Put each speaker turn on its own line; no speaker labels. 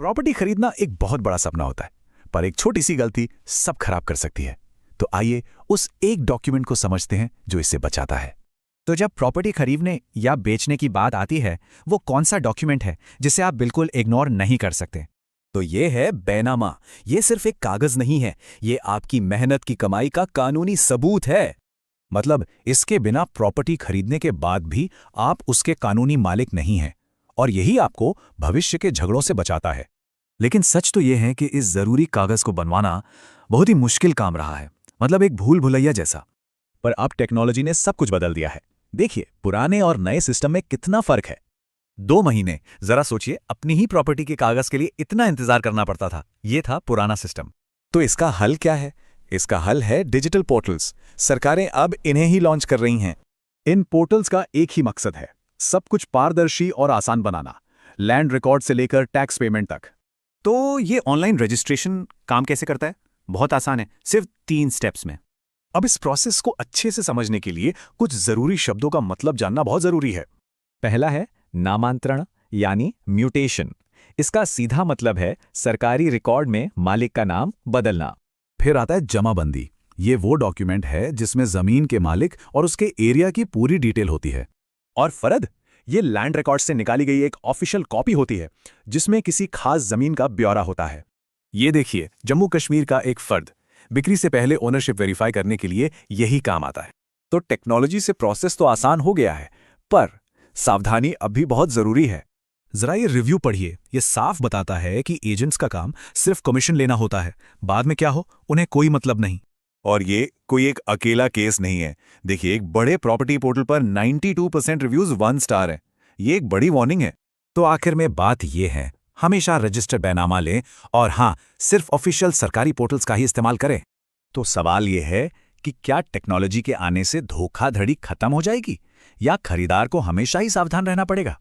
Property खरीदना एक बहुत बड़ा सपना होता है, पर एक छोटी सी गलती सब खराब कर सकती है। तो आइए उस एक डॉक्यूमेंट को समझते हैं जो इसे बचाता है।
तो जब प्रॉपर्टी खरीदने या बेचने की बात आती है, वो कौन सा डॉक्यूमेंट है जिसे आप बिल्कुल इग्नोर नहीं कर सकते?
तो ये है बैनामा। ये सिर्फ एक कागज नहीं है, ये आपकी मेहनत की कमाई का कानूनी सबूत है।
मतलब इसके बिना प्रॉपर्टी खरीदने के बाद भी आप उसके कानूनी मालिक नहीं हैं, और यही आपको भविष्य के झगड़ों से बचाता है।
लेकिन सच तो ये है कि इस जरूरी कागज को बनवाना बहुत ही मुश्किल काम रहा है, मतलब एक भूल भुलैया जैसा।
पर अब टेक्नोलॉजी ने सब कुछ बदल दिया है। देखिए पुराने और नए सिस्टम में कितना फर्क है।
2 महीने, जरा सोचिए, अपनी ही प्रॉपर्टी के कागज के लिए इतना इंतजार करना पड़ता था। ये था पुराना सिस्टम।
तो इसका हल क्या है? इसका हल है डिजिटल पोर्टल्स। सरकारें अब इन्हें ही लॉन्च कर रही हैं। इन पोर्टल्स का एक ही मकसद है, सब कुछ पारदर्शी और आसान बनाना, लैंड रिकॉर्ड से लेकर टैक्स पेमेंट तक।
तो ये ऑनलाइन रजिस्ट्रेशन काम कैसे करता है? बहुत आसान है, सिर्फ 3 स्टेप्स में।
अब इस प्रोसेस को अच्छे से समझने के लिए कुछ जरूरी शब्दों का मतलब जानना बहुत जरूरी है।
पहला है नामांतरण यानी म्यूटेशन। इसका सीधा मतलब है सरकारी रिकॉर्ड में मालिक का नाम बदलना।
फिर आता है जमाबंदी। ये वो डॉक्यूमेंट है जिसमें जमीन के मालिक और उसके एरिया की पूरी डिटेल होती है।
और फर्द, ये लैंड रिकॉर्ड से निकाली गई एक ऑफिशियल कॉपी होती है जिसमें किसी खास जमीन का ब्यौरा होता है।
ये देखिए, जम्मू कश्मीर का एक फर्द बिक्री से पहले ओनरशिप वेरीफाई करने के लिए यही काम आता है।
तो टेक्नोलॉजी से प्रोसेस तो आसान हो गया है, पर सावधानी अब भी बहुत जरूरी है।
जरा ये रिव्यू पढ़िए। ये साफ बताता है कि एजेंट्स का काम सिर्फ कमीशन लेना होता है, बाद में क्या हो उन्हें कोई मतलब नहीं।
और ये कोई एक अकेला केस नहीं है। देखिए, एक बड़े प्रॉपर्टी पोर्टल पर 92% रिव्यूज 1 स्टार हैं। ये एक बड़ी वार्निंग है।
तो आखिर में बात ये है, हमेशा रजिस्टर्ड बैनामा लें, और हाँ, सिर्फ ऑफिशियल सरकारी पोर्टल्स का ही इस्तेमाल करें। तो सवाल ये है कि क्या टेक्नोलॉजी के आने से धोखाधड़ी खत्म हो जाएगी, या खरीदार को हमेशा ही सावधान रहना पड़ेगा?